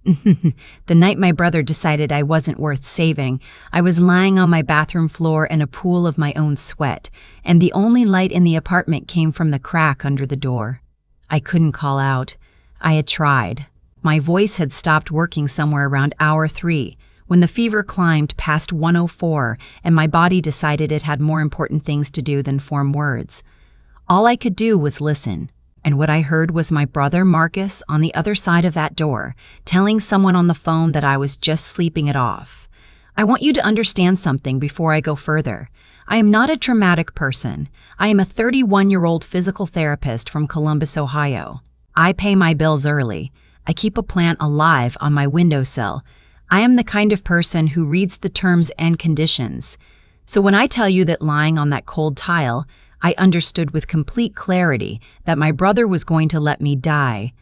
The night my brother decided I wasn't worth saving, I was lying on my bathroom floor in a pool of my own sweat, and the only light in the apartment came from the crack under the door. I couldn't call out. I had tried. My voice had stopped working somewhere around hour 3, when the fever climbed past 104 and my body decided it had more important things to do than form words. All I could do was listen, and what I heard was my brother Marcus on the other side of that door, telling someone on the phone that I was just sleeping it off. I want you to understand something before I go further. I am not a traumatic person. I am a 31-year-old physical therapist from Columbus, Ohio. I pay my bills early. I keep a plant alive on my windowsill. I am the kind of person who reads the terms and conditions. So when I tell you that lying on that cold tile, I understood with complete clarity that my brother was going to let me die,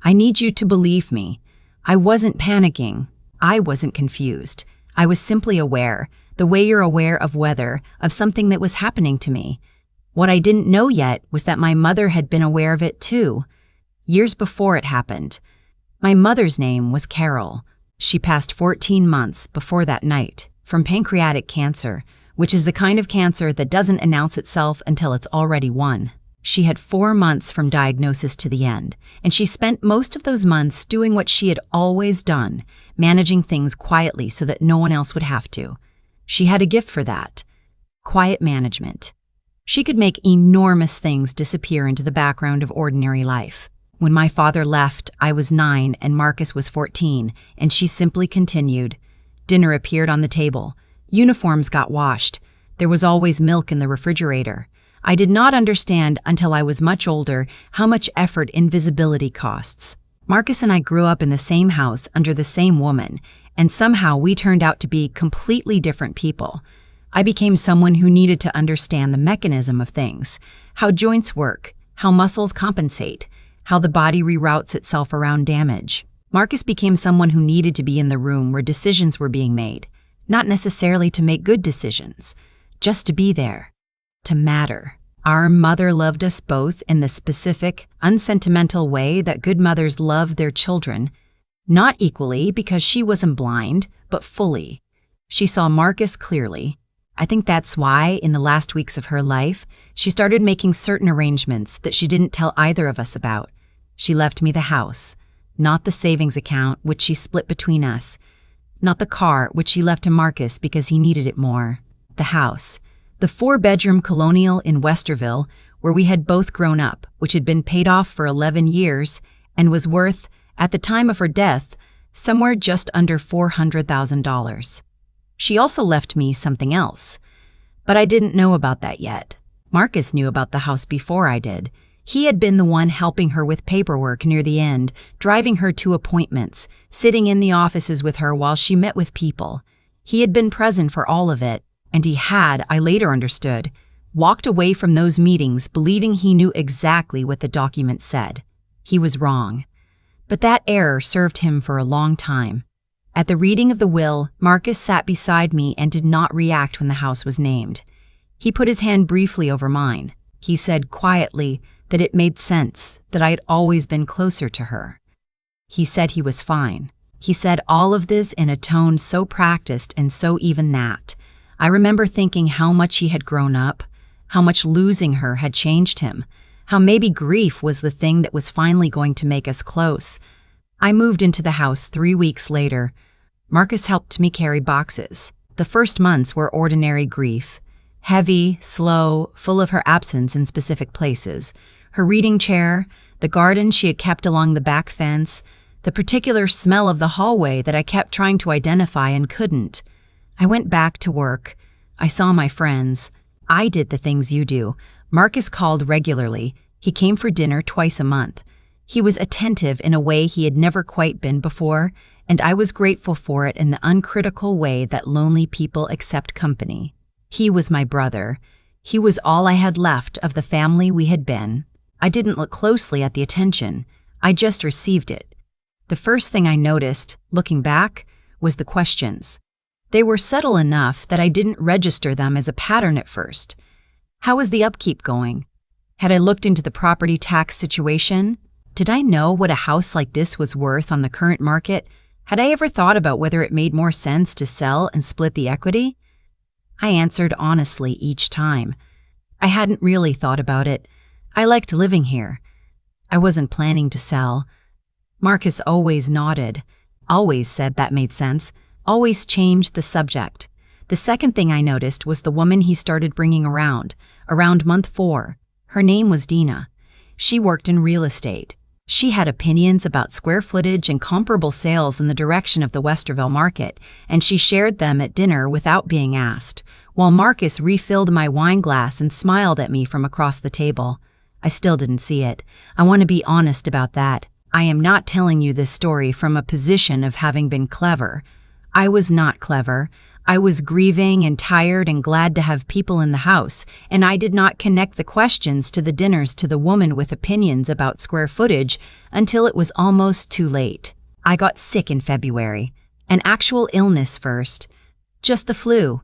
I need you to believe me. I wasn't panicking. I wasn't confused. I was simply aware, the way you're aware of weather, of something that was happening to me. What I didn't know yet was that my mother had been aware of it too, years before it happened. My mother's name was Carol. She passed 14 months before that night from pancreatic cancer, which is the kind of cancer that doesn't announce itself until it's already won. She had 4 months from diagnosis to the end, and she spent most of those months doing what she had always done, managing things quietly so that no one else would have to. She had a gift for that: quiet management. She could make enormous things disappear into the background of ordinary life. When my father left, I was 9 and Marcus was 14, and she simply continued. Dinner appeared on the table. Uniforms got washed. There was always milk in the refrigerator. I did not understand until I was much older how much effort invisibility costs. Marcus and I grew up in the same house under the same woman, and somehow we turned out to be completely different people. I became someone who needed to understand the mechanism of things, how joints work, how muscles compensate, how the body reroutes itself around damage. Marcus became someone who needed to be in the room where decisions were being made, not necessarily to make good decisions, just to be there, to matter. Our mother loved us both in the specific, unsentimental way that good mothers love their children, not equally because she wasn't blind, but fully. She saw Marcus clearly. I think that's why, in the last weeks of her life, she started making certain arrangements that she didn't tell either of us about. She left me the house, not the savings account, which she split between us, not the car, which she left to Marcus because he needed it more. The house, the 4-bedroom colonial in Westerville, where we had both grown up, which had been paid off for 11 years and was worth, at the time of her death, somewhere just under $400,000. She also left me something else, but I didn't know about that yet. Marcus knew about the house before I did. He had been the one helping her with paperwork near the end, driving her to appointments, sitting in the offices with her while she met with people. He had been present for all of it, and he had, I later understood, walked away from those meetings believing he knew exactly what the document said. He was wrong. But that error served him for a long time. At the reading of the will, Marcus sat beside me and did not react when the house was named. He put his hand briefly over mine. He said quietly that it made sense, that I had always been closer to her. He said he was fine. He said all of this in a tone so practiced and so even that. I remember thinking how much he had grown up, how much losing her had changed him, how maybe grief was the thing that was finally going to make us close. I moved into the house 3 weeks later. Marcus helped me carry boxes. The first months were ordinary grief. Heavy, slow, full of her absence in specific places. Her reading chair, the garden she had kept along the back fence, the particular smell of the hallway that I kept trying to identify and couldn't. I went back to work. I saw my friends. I did the things you do. Marcus called regularly. He came for dinner twice a month. He was attentive in a way he had never quite been before, and I was grateful for it in the uncritical way that lonely people accept company. He was my brother. He was all I had left of the family we had been. I didn't look closely at the attention. I just received it. The first thing I noticed, looking back, was the questions. They were subtle enough that I didn't register them as a pattern at first. How was the upkeep going? Had I looked into the property tax situation? Did I know what a house like this was worth on the current market? Had I ever thought about whether it made more sense to sell and split the equity? I answered honestly each time. I hadn't really thought about it. I liked living here. I wasn't planning to sell. Marcus always nodded, always said that made sense, always changed the subject. The second thing I noticed was the woman he started bringing around month 4. Her name was Dina. She worked in real estate. She had opinions about square footage and comparable sales in the direction of the Westerville market, and she shared them at dinner without being asked, while Marcus refilled my wine glass and smiled at me from across the table. I still didn't see it. I want to be honest about that. I am not telling you this story from a position of having been clever. I was not clever. I was grieving and tired and glad to have people in the house, and I did not connect the questions to the dinners to the woman with opinions about square footage until it was almost too late. I got sick in February. An actual illness first. Just the flu.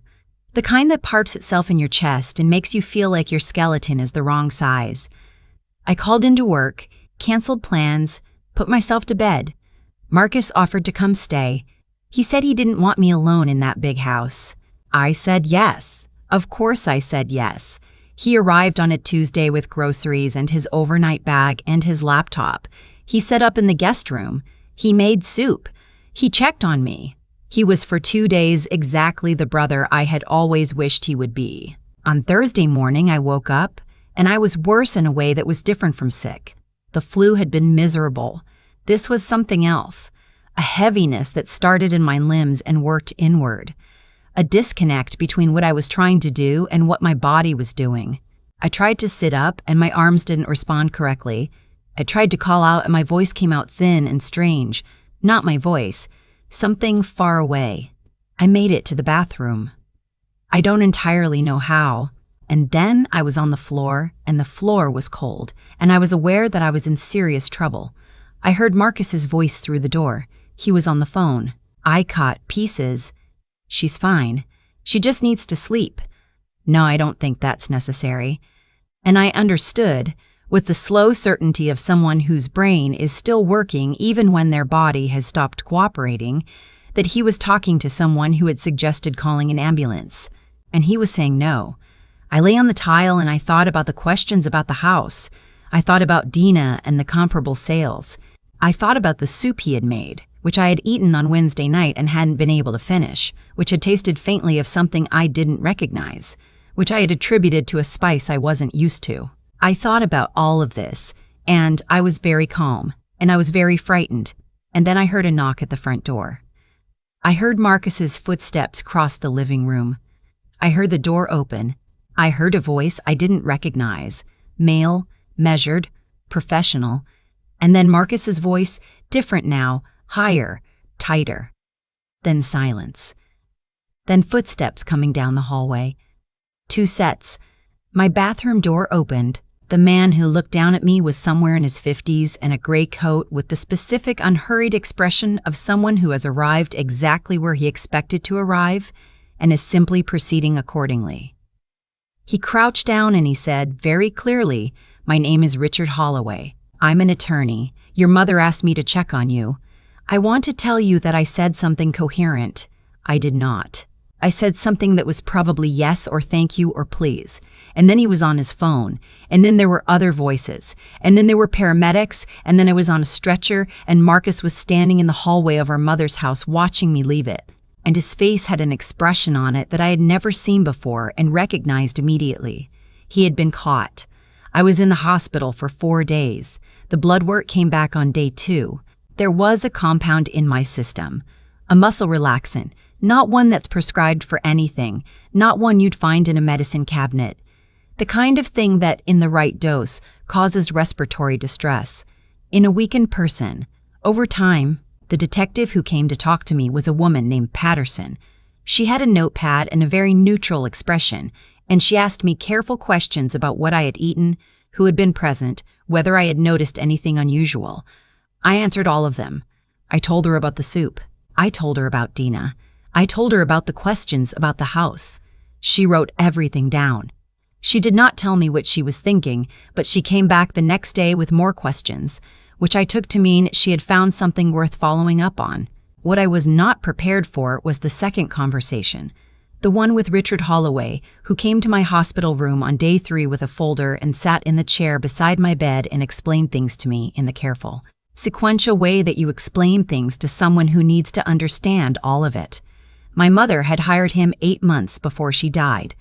The kind that parts itself in your chest and makes you feel like your skeleton is the wrong size. I called into work, canceled plans, put myself to bed. Marcus offered to come stay. He said he didn't want me alone in that big house. I said yes. Of course I said yes. He arrived on a Tuesday with groceries and his overnight bag and his laptop. He set up in the guest room. He made soup. He checked on me. He was for 2 days exactly the brother I had always wished he would be. On Thursday morning I woke up, and I was worse in a way that was different from sick. The flu had been miserable. This was something else. A heaviness that started in my limbs and worked inward. A disconnect between what I was trying to do and what my body was doing. I tried to sit up and my arms didn't respond correctly. I tried to call out and my voice came out thin and strange. Not my voice. Something far away. I made it to the bathroom. I don't entirely know how. And then I was on the floor, and the floor was cold, and I was aware that I was in serious trouble. I heard Marcus's voice through the door. He was on the phone. I caught pieces. She's fine. She just needs to sleep. No, I don't think that's necessary. And I understood, with the slow certainty of someone whose brain is still working even when their body has stopped cooperating, that he was talking to someone who had suggested calling an ambulance. And he was saying no. I lay on the tile and I thought about the questions about the house. I thought about Dina and the comparable sales. I thought about the soup he had made, which I had eaten on Wednesday night and hadn't been able to finish, which had tasted faintly of something I didn't recognize, which I had attributed to a spice I wasn't used to. I thought about all of this, and I was very calm, and I was very frightened, and then I heard a knock at the front door. I heard Marcus's footsteps cross the living room. I heard the door open. I heard a voice I didn't recognize, male, measured, professional, and then Marcus's voice, different now, higher, tighter. Then silence. Then footsteps coming down the hallway. 2 sets. My bathroom door opened. The man who looked down at me was somewhere in his 50s and a gray coat with the specific unhurried expression of someone who has arrived exactly where he expected to arrive and is simply proceeding accordingly. He crouched down and he said, very clearly, "My name is Richard Holloway. I'm an attorney. Your mother asked me to check on you. I want to tell you that I said something coherent. I did not. I said something that was probably yes or thank you or please. And then he was on his phone. And then there were other voices. And then there were paramedics. And then I was on a stretcher and Marcus was standing in the hallway of our mother's house watching me leave it. And his face had an expression on it that I had never seen before and recognized immediately. He had been caught. I was in the hospital for 4 days. The blood work came back on day 2. There was a compound in my system, a muscle relaxant, not one that's prescribed for anything, not one you'd find in a medicine cabinet. The kind of thing that, in the right dose, causes respiratory distress. In a weakened person, over time, the detective who came to talk to me was a woman named Patterson. She had a notepad and a very neutral expression, and she asked me careful questions about what I had eaten, who had been present, whether I had noticed anything unusual. I answered all of them. I told her about the soup. I told her about Dina. I told her about the questions about the house. She wrote everything down. She did not tell me what she was thinking, but she came back the next day with more questions, which I took to mean she had found something worth following up on. What I was not prepared for was the second conversation, the one with Richard Holloway, who came to my hospital room on day 3 with a folder and sat in the chair beside my bed and explained things to me in the careful, sequential way that you explain things to someone who needs to understand all of it. My mother had hired him 8 months before she died,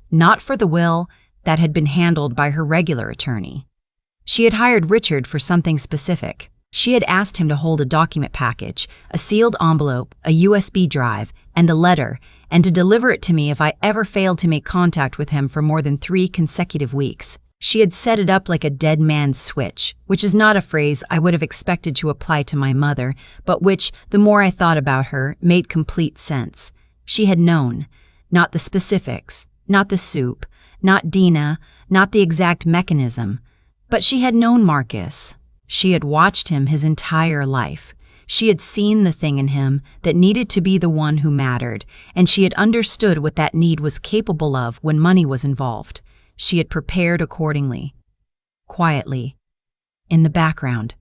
not for the will that had been handled by her regular attorney. She had hired Richard for something specific. She had asked him to hold a document package, a sealed envelope, a USB drive, and a letter, and to deliver it to me if I ever failed to make contact with him for more than 3 consecutive weeks. She had set it up like a dead man's switch, which is not a phrase I would have expected to apply to my mother, but which, the more I thought about her, made complete sense. She had known, not the specifics, not the soup, not Dina, not the exact mechanism, but she had known Marcus. She had watched him his entire life. She had seen the thing in him that needed to be the one who mattered, and she had understood what that need was capable of when money was involved. She had prepared accordingly. Quietly. In the background.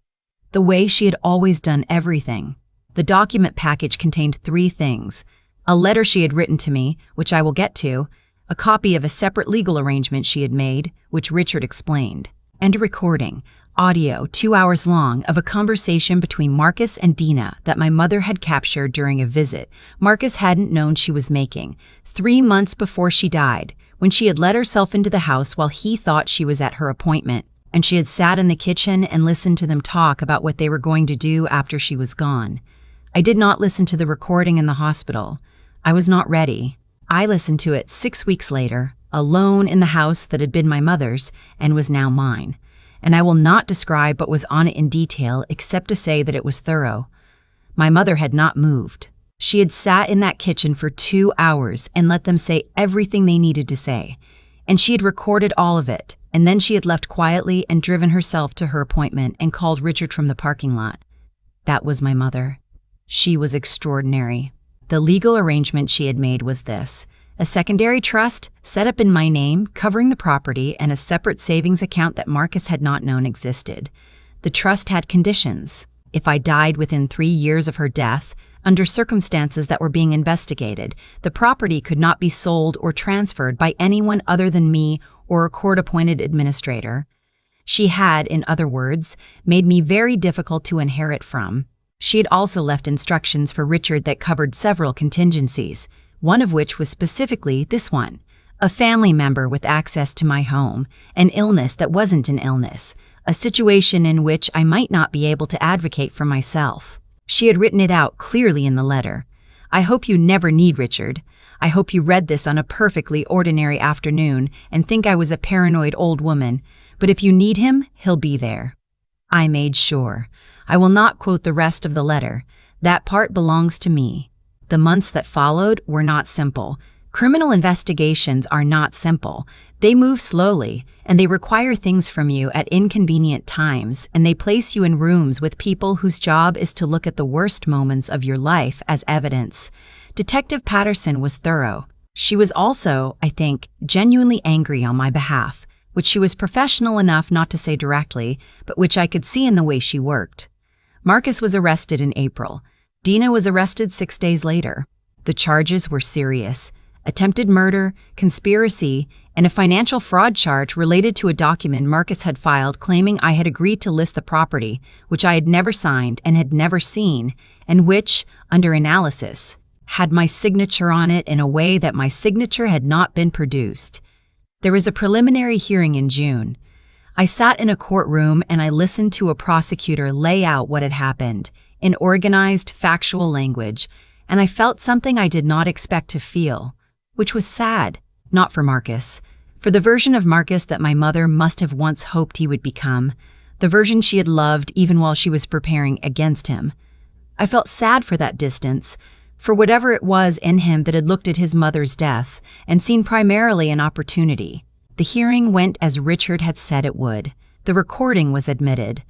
The way she had always done everything. The document package contained 3 things. A letter she had written to me, which I will get to, a copy of a separate legal arrangement she had made, which Richard explained, and a recording, audio 2 hours long, of a conversation between Marcus and Dina that my mother had captured during a visit Marcus hadn't known she was making, 3 months before she died, when she had let herself into the house while he thought she was at her appointment, and she had sat in the kitchen and listened to them talk about what they were going to do after she was gone. I did not listen to the recording in the hospital. I was not ready. I listened to it 6 weeks later, alone in the house that had been my mother's and was now mine. And I will not describe what was on it in detail except to say that it was thorough. My mother had not moved. She had sat in that kitchen for 2 hours and let them say everything they needed to say. And she had recorded all of it, and then she had left quietly and driven herself to her appointment and called Richard from the parking lot. That was my mother. She was extraordinary. The legal arrangement she had made was this: a secondary trust set up in my name covering the property and a separate savings account that Marcus had not known existed. The trust had conditions. If I died within 3 years of her death, under circumstances that were being investigated, the property could not be sold or transferred by anyone other than me or a court-appointed administrator. She had, in other words, made me very difficult to inherit from. She had also left instructions for Richard that covered several contingencies, one of which was specifically this one: a family member with access to my home, an illness that wasn't an illness, a situation in which I might not be able to advocate for myself. She had written it out clearly in the letter. I hope you never need Richard. I hope you read this on a perfectly ordinary afternoon and think I was a paranoid old woman, but if you need him, he'll be there. I made sure. I will not quote the rest of the letter. That part belongs to me. The months that followed were not simple. Criminal investigations are not simple. They move slowly, and they require things from you at inconvenient times, and they place you in rooms with people whose job is to look at the worst moments of your life as evidence. Detective Patterson was thorough. She was also, I think, genuinely angry on my behalf, which she was professional enough not to say directly, but which I could see in the way she worked. Marcus was arrested in April. Dina was arrested 6 days later. The charges were serious: attempted murder, conspiracy, and a financial fraud charge related to a document Marcus had filed claiming I had agreed to list the property, which I had never signed and had never seen, and which, under analysis, had my signature on it in a way that my signature had not been produced. There was a preliminary hearing in June. I sat in a courtroom and I listened to a prosecutor lay out what had happened in organized, factual language, and I felt something I did not expect to feel, which was sad, not for Marcus, for the version of Marcus that my mother must have once hoped he would become, the version she had loved even while she was preparing against him. I felt sad for that distance, for whatever it was in him that had looked at his mother's death and seen primarily an opportunity. The hearing went as Richard had said it would. The recording was admitted.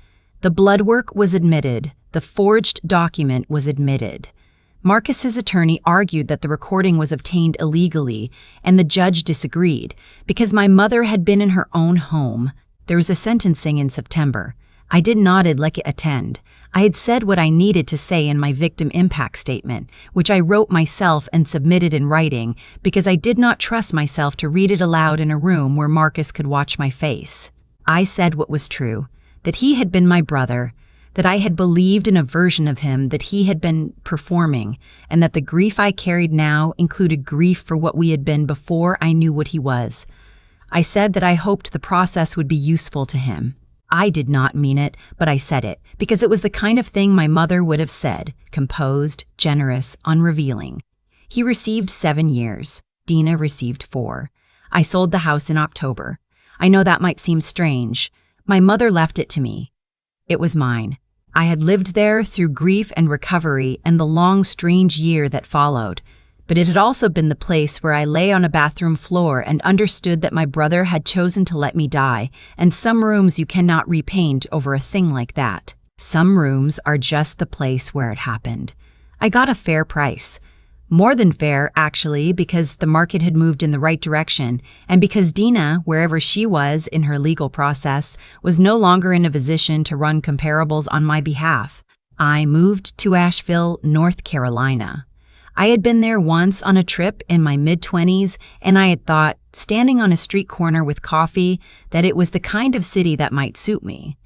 The blood work was admitted. The forged document was admitted. Marcus's attorney argued that the recording was obtained illegally, and the judge disagreed, because my mother had been in her own home. There was a sentencing in September. I did not like attend. I had said what I needed to say in my victim impact statement, which I wrote myself and submitted in writing because I did not trust myself to read it aloud in a room where Marcus could watch my face. I said what was true, that he had been my brother, that I had believed in a version of him that he had been performing, and that the grief I carried now included grief for what we had been before I knew what he was. I said that I hoped the process would be useful to him. I did not mean it, but I said it, because it was the kind of thing my mother would have said, composed, generous, unrevealing. He received 7 years. Dina received 4. I sold the house in October. I know that might seem strange. My mother left it to me. It was mine. I had lived there through grief and recovery and the long, strange year that followed. But it had also been the place where I lay on a bathroom floor and understood that my brother had chosen to let me die, and some rooms you cannot repaint over a thing like that. Some rooms are just the place where it happened. I got a fair price. More than fair, actually, because the market had moved in the right direction, and because Dina, wherever she was in her legal process, was no longer in a position to run comparables on my behalf. I moved to Asheville, North Carolina. I had been there once on a trip in my mid-20s, and I had thought, standing on a street corner with coffee, that it was the kind of city that might suit me.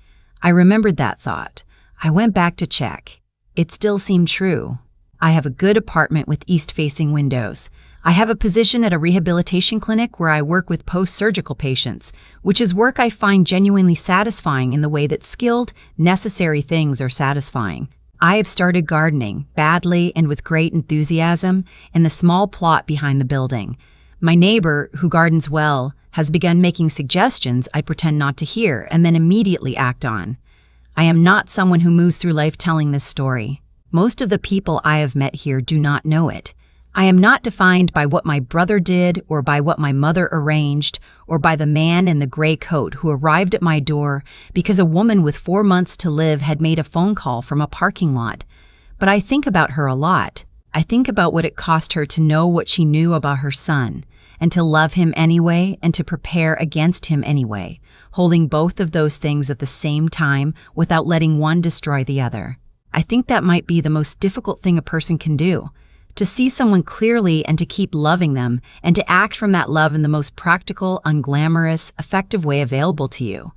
I remembered that thought. I went back to check. It still seemed true. I have a good apartment with east-facing windows. I have a position at a rehabilitation clinic where I work with post-surgical patients, which is work I find genuinely satisfying in the way that skilled, necessary things are satisfying. I have started gardening, badly and with great enthusiasm, in the small plot behind the building. My neighbor, who gardens well, has begun making suggestions I pretend not to hear and then immediately act on. I am not someone who moves through life telling this story. Most of the people I have met here do not know it. I am not defined by what my brother did or by what my mother arranged or by the man in the gray coat who arrived at my door because a woman with 4 months to live had made a phone call from a parking lot. But I think about her a lot. I think about what it cost her to know what she knew about her son and to love him anyway and to prepare against him anyway, holding both of those things at the same time without letting one destroy the other. I think that might be the most difficult thing a person can do, to see someone clearly and to keep loving them and to act from that love in the most practical, unglamorous, effective way available to you.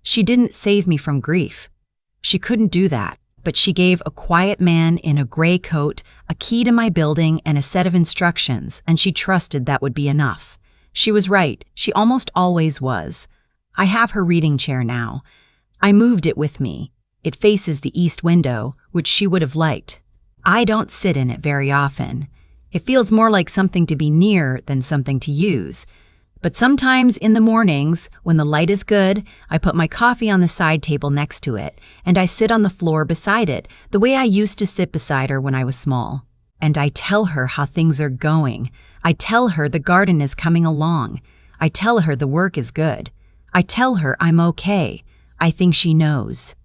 She didn't save me from grief. She couldn't do that, but she gave a quiet man in a gray coat a key to my building and a set of instructions, and she trusted that would be enough. She was right. She almost always was. I have her reading chair now. I moved it with me. It faces the east window, which she would have liked. I don't sit in it very often. It feels more like something to be near than something to use. But sometimes in the mornings, when the light is good, I put my coffee on the side table next to it, and I sit on the floor beside it, the way I used to sit beside her when I was small. And I tell her how things are going. I tell her the garden is coming along. I tell her the work is good. I tell her I'm okay. I think she knows.